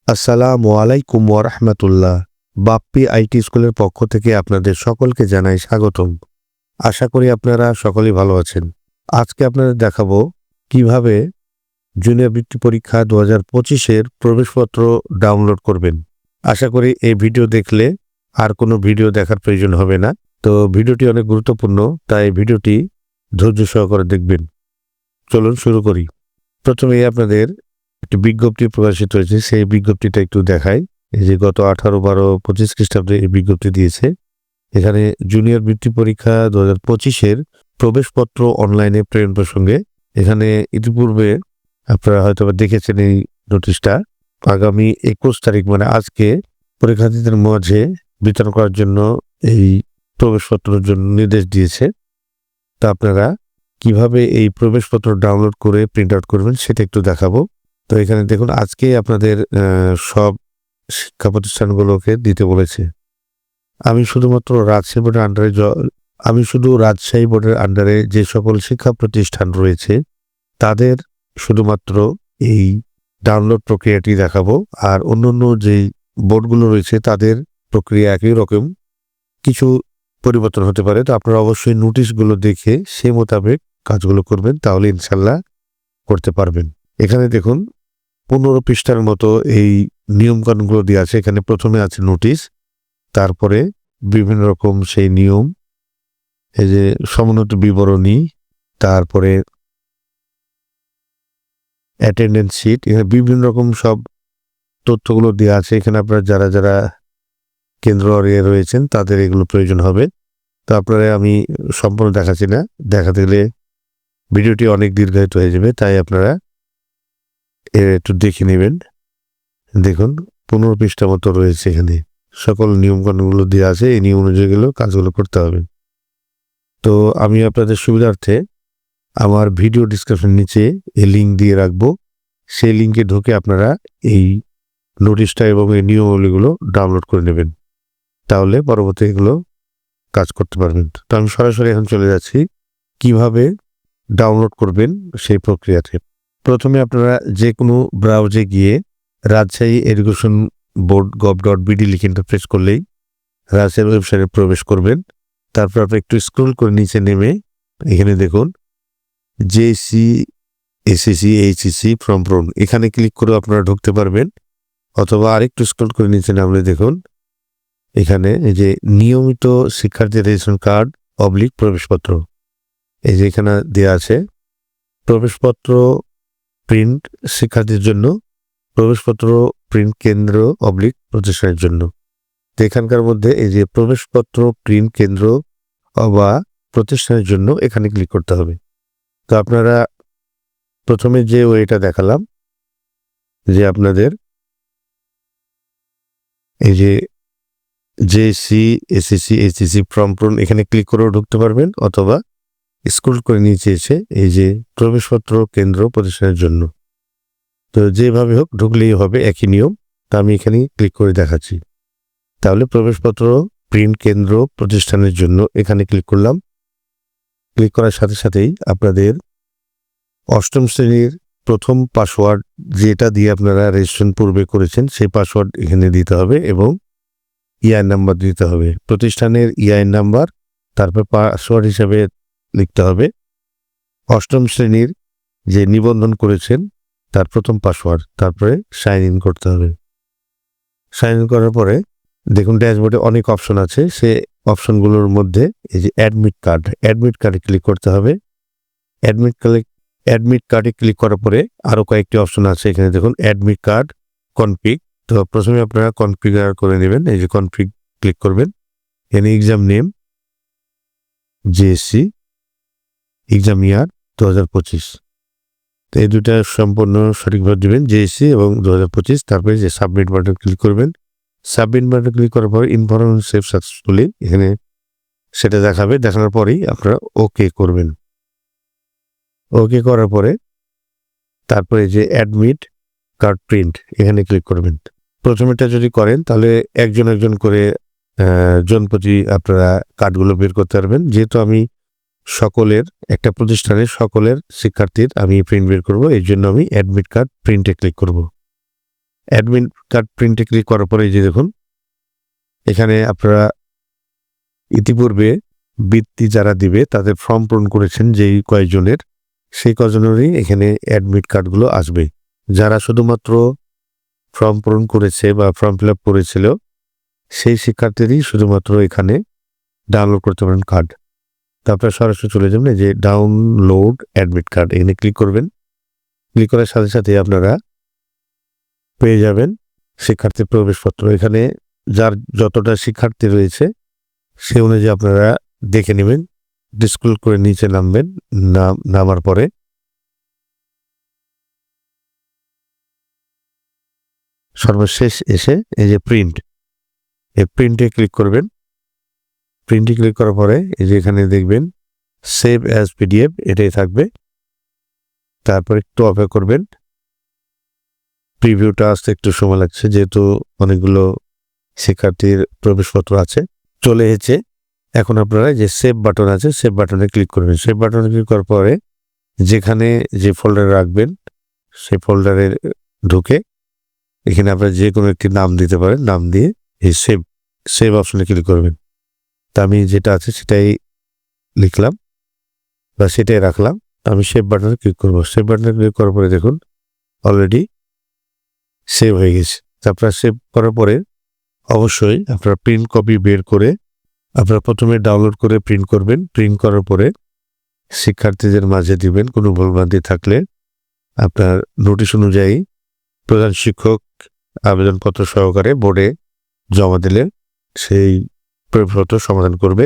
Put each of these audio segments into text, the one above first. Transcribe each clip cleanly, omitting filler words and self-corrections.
আসসালামু আলাইকুম ওয়া রাহমাতুল্লাহ। বাপ্পি আইটি স্কুলের পক্ষ থেকে আপনাদের সকলকে জানাই স্বাগতম। আশা করি আপনারা সকলেই ভালো আছেন। আজকে আপনাদের দেখাবো কিভাবে জুনিয়র বৃত্তি পরীক্ষা 2025-এর প্রবেশপত্র ডাউনলোড করবেন। আশা করি এই ভিডিও দেখলে আর কোনো ভিডিও দেখার প্রয়োজন হবে না। তো ভিডিওটি অনেক গুরুত্বপূর্ণ, তাই ভিডিওটি ধৈর্য সহকারে দেখবেন। চলুন শুরু করি। প্রথমেই আপনাদের একটি বিজ্ঞপ্তি প্রকাশিত হয়েছে, সেই বিজ্ঞপ্তিটা একটু দেখাই। এই যে গত 18/12/25 খ্রিস্টাব্দে এই বিজ্ঞপ্তি দিয়েছে। এখানে জুনিয়র বৃত্তি পরীক্ষা 2025-এর প্রবেশপত্র অনলাইনে প্রেরণ প্রসঙ্গে এখানে ইতিপূর্বে আপনারা হয়তো দেখেছেন এই নোটিশটা। আগামী 21 তারিখ মানে আজকে পরীক্ষার্থীদের মাঝে বিতরণ করার জন্য এই প্রবেশপত্রের জন্য নির্দেশ দিয়েছে। তা আপনারা কিভাবে এই প্রবেশপত্র ডাউনলোড করে প্রিন্ট আউট করবেন সেটা একটু দেখাবো। তো এখানে দেখুন, আজকে আপনাদের সব শিক্ষা প্রতিষ্ঠানগুলোকে দিতে বলেছে। আমি শুধুমাত্র রাজশাহী বোর্ডের আন্ডারে যে সকল শিক্ষা প্রতিষ্ঠান রয়েছে তাদের শুধুমাত্র এই ডাউনলোড প্রক্রিয়াটি দেখাবো। আর অন্যান্য যেই বোর্ডগুলো রয়েছে তাদের প্রক্রিয়া একই রকম, কিছু পরিবর্তন হতে পারে। তো আপনারা অবশ্যই নোটিশগুলো দেখে সেই মোতাবেক কাজগুলো করবেন, তাহলে ইনশাল্লাহ করতে পারবেন। এখানে দেখুন 15 পৃষ্ঠার মতো এই নিয়মকানুনগুলো দেওয়া আছে। এখানে প্রথমে আছে নোটিশ, তারপরে বিভিন্ন রকম সেই নিয়ম, এই যে সমুন্নত বিবরণী, তারপরে অ্যাটেন্ডেন্স শিট, এখানে বিভিন্ন রকম সব তথ্যগুলো দেওয়া আছে। এখানে আপনারা যারা যারা কেন্দ্র রয়েছেন তাদের এগুলো প্রয়োজন হবে। তো আপনারা আমি সম্পূর্ণ দেখাচ্ছি না, দেখাতে গেলে ভিডিওটি অনেক দীর্ঘায়িত হয়ে যাবে, তাই আপনারা একটু দেখে নেবেন। দেখুন 15 পৃষ্ঠা মতো রয়েছে, এখানে সকল নিয়মকানুনগুলো দেওয়া আছে। এই নিয়ম অনুযায়ী কাজগুলো করতে হবে। তো আমি আপনাদের সুবিধার্থে আমার ভিডিও ডিসক্রিপশন নিচে এই লিঙ্ক দিয়ে রাখবো। সেই লিঙ্কে ঢুকে আপনারা এই নোটিশটা এবং এই নিয়মাবলীগুলো ডাউনলোড করে নেবেন, তাহলে পরবর্তী এগুলো কাজ করতে পারবেন। তো আমি সরাসরি এখন চলে যাচ্ছি কিভাবে ডাউনলোড করবেন সেই প্রক্রিয়াতে। প্রথমে আপনারা যে কোনো ব্রাউজে গিয়ে রাজশাহী এডুকেশন বোর্ড gov.bd লিখে ইন্টারপ্রেস করলেই রাজশাহীর ওয়েবসাইটে প্রবেশ করবেন। তারপর আপনি একটু স্ক্রল করে নিচে নেমে এখানে দেখুন JC SSC HSC ফর্ম পূরণ, এখানে ক্লিক করে আপনারা ঢুকতে পারবেন। অথবা আরেকটু স্ক্রল করে নিচে নামলে দেখুন এখানে এই যে নিয়মিত শিক্ষার্থী রেজিস্ট্রেশন কার্ড / প্রবেশপত্র, এই যে এখানে দেওয়া আছে প্রবেশপত্র প্রিন্ট শিক্ষার্থীর জন্য, প্রবেশপত্র প্রিন্ট কেন্দ্র / প্রতিষ্ঠানের জন্য। তো এখানকার মধ্যে এই যে প্রবেশপত্র প্রিন্ট কেন্দ্র বা প্রতিষ্ঠানের জন্য এখানে ক্লিক করতে হবে। তো আপনারা প্রথমে যে ওয়েটা দেখালাম, যে আপনাদের এই যে JC SSC HSC ফর্ম পূরণ, এখানে ক্লিক করেও ঢুকতে পারবেন, অথবা স্ক্রল করে নিচে এসে এই যে প্রবেশপত্র কেন্দ্র প্রতিষ্ঠানের জন্য, তো যেভাবে হোক ঢুকলেই হবে, একই নিয়ম। তা আমি এখানে ক্লিক করে দেখাচ্ছি। তাহলে প্রবেশপত্র প্রিন্ট কেন্দ্র প্রতিষ্ঠানের জন্য এখানে ক্লিক করলাম। ক্লিক করার সাথে সাথেই আপনাদের 8ম শ্রেণীর প্রথম পাসওয়ার্ড যেটা দিয়ে আপনারা রেজিস্ট্রেশন পূর্বে করেছেন সেই পাসওয়ার্ড এখানে দিতে হবে এবং EIN নাম্বার দিতে হবে। প্রতিষ্ঠানের EIN নাম্বার, তারপর পাসওয়ার্ড হিসাবে লিখতে হবে 8ম শ্রেণীর যে নিবন্ধন করেছেন তার প্রথম পাসওয়ার্ড, তারপরে সাইন ইন করতে হবে। সাইন ইন করার পরে দেখুন ড্যাশবোর্ডে অনেক অপশন আছে, সে অপশনগুলোর মধ্যে এই যে অ্যাডমিট কার্ডে ক্লিক করতে হবে। অ্যাডমিট কার্ডে ক্লিক করার পরে আরও কয়েকটি অপশন আছে, এখানে দেখুন অ্যাডমিট কার্ড কনফিগ। তো প্রথমে আপনারা কনফিগার করে নেবেন, এই যে কনফিগ ক্লিক করবেন। এখানে এক্সাম নেম JSC, এক্সাম ইয়ার 2025, তো এই দুটা সম্পূর্ণ সঠিকভাবে দেবেন, JSC এবং 2025। তারপরে যে সাবমিট বাটন ক্লিক করবেন। সাবমিট বাটন ক্লিক করার পরে ইনফরমেশন সেভ সাকসেসফুলি এখানে সেটা দেখাবে। দেখানোর পরেই আপনারা ওকে করবেন। ওকে করার পরে তারপরে যে অ্যাডমিট কার্ড প্রিন্ট এখানে ক্লিক করবেন। প্রথমেটা যদি করেন তাহলে একজন একজন করে জনপ্রতি আপনারা কার্ডগুলো বের করতে পারবেন। যেহেতু আমি সকলের একটা প্রতিষ্ঠানের সকলের শিক্ষার্থীর আমি প্রিন্ট বের করব, এই জন্য আমি অ্যাডমিট কার্ড প্রিন্টে ক্লিক করব। অ্যাডমিট কার্ড প্রিন্টে ক্লিক করার পরে এই যে দেখুন এখানে আপনারা ইতিপূর্বে বৃত্তি যারা দিবে তাদের ফর্ম পূরণ করেছেন যেই কয়েকজনের, সেই কজনেরই এখানে অ্যাডমিট কার্ডগুলো আসবে। যারা শুধুমাত্র ফর্ম পূরণ করেছে বা ফর্ম ফিল আপ করেছিল সেই শিক্ষার্থীরই শুধুমাত্র এখানে ডাউনলোড করতে পারেন কার্ড। তারপরে সরাসরি চলে যাবেন এই যে ডাউনলোড অ্যাডমিট কার্ড, এখানে ক্লিক করবেন। ক্লিক করার সাথে সাথে আপনারা পেয়ে যাবেন শিক্ষার্থীর প্রবেশপত্র। এখানে যার যতটা শিক্ষার্থী রয়েছে সে অনুযায়ী আপনারা দেখে নেবেন। স্ক্রল করে নিচে নামবেন, নামার পরে সর্বশেষ এসে এই যে প্রিন্ট, এই প্রিন্টে ক্লিক করবেন। প্রিন্টে ক্লিক করার পরে এই যে এখানে দেখবেন সেভ অ্যাজ পিডিএফ, এটাই থাকবে। তারপর একটু অপেক্ষা করবেন, প্রিভিউটা আসতে একটু সময় লাগছে যেহেতু অনেকগুলো শিক্ষার্থীর প্রবেশপত্র আছে। চলে এসেছে। এখন আপনারা যে সেভ বাটন আছে সেভ বাটনে ক্লিক করবেন। সেভ বাটনে ক্লিক করার পরে যেখানে যে ফোল্ডারে রাখবেন সেই ফোল্ডারে ঢুকে এখানে আপনারা যে কোনো একটি নাম দিতে পারেন, নাম দিয়ে এই সেভ অপশনে ক্লিক করবেন। তা আমি যেটা আছে সেটাই লিখলাম বা সেটাই রাখলাম। আমি সেভ বাটনে ক্লিক করবো। সেভ বাটনে ক্লিক করার পরে দেখুন অলরেডি সেভ হয়ে গেছে। আপনারা সেভ করার পরে অবশ্যই আপনারা প্রিন্ট কপি বের করে আপনারা প্রথমে ডাউনলোড করে প্রিন্ট করবেন। প্রিন্ট করার পরে শিক্ষার্থীদের মাঝে দিবেন। কোনো ভুলভ্রান্তি থাকলে আপনার নোটিশ অনুযায়ী প্রধান শিক্ষক আবেদনপত্র সহকারে বোর্ডে জমা দিলে সেই প্রশ্নপত্র সমাধান করবে।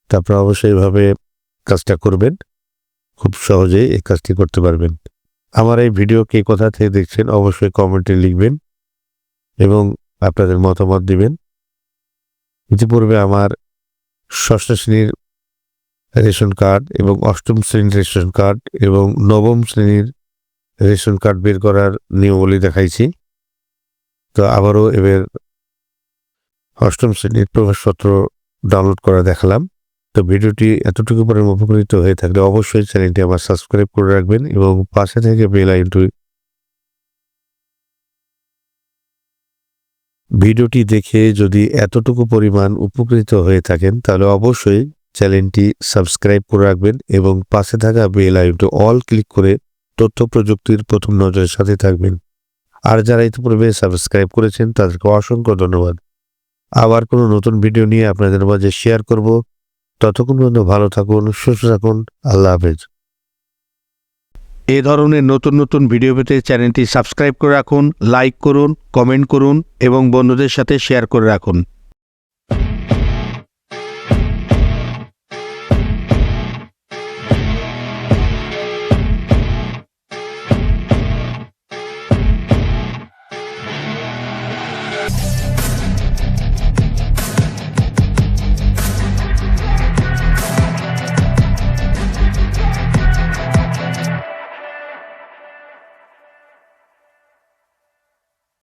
তারপর অবশ্যই এইভাবে কাজটা করবেন, খুব সহজেই এই কাজটি করতে পারবেন। আমার এই ভিডিও কে কোথা থেকে দেখছেন অবশ্যই কমেন্টে লিখবেন এবং আপনাদের মতামত দিবেন। ইতিপূর্বে আমার ষষ্ঠ শ্রেণীর রেশন কার্ড এবং অষ্টম শ্রেণীর রেশন কার্ড এবং নবম শ্রেণীর রেশন কার্ড বের করার নিয়মাবলী দেখাইছি। তো আবারও এবার অষ্টম শ্রেণীর প্রবেশপত্র ডাউনলোড করা দেখালাম। তো ভিডিওটি এতটুকু পরে উপকৃত হয়ে থাকলে অবশ্যই চ্যানেলটি আমার সাবস্ক্রাইব করে রাখবেন এবং পাশে থেকে বেল আইকনটি ভিডিওটি দেখে যদি এতটুকু পরিমাণ উপকৃত হয়ে থাকেন তাহলে অবশ্যই চ্যানেলটি সাবস্ক্রাইব করে রাখবেন এবং পাশে থাকা বেল আইকনটি অল ক্লিক করে তথ্য প্রযুক্তির প্রথম নজরের সাথে থাকবেন। আর যারা ইতিপূর্বে সাবস্ক্রাইব করেছেন তাদেরকে অসংখ্য ধন্যবাদ। আবার কোনো নতুন ভিডিও নিয়ে আপনাদের মাঝে শেয়ার করব। ততক্ষণ পর্যন্ত ভালো থাকুন, সুস্থ থাকুন। আল্লাহ হাফেজ। এ ধরনের নতুন নতুন ভিডিও পেতে চ্যানেলটি সাবস্ক্রাইব করে রাখুন, লাইক করুন, কমেন্ট করুন এবং বন্ধুদের সাথে শেয়ার করে রাখুন।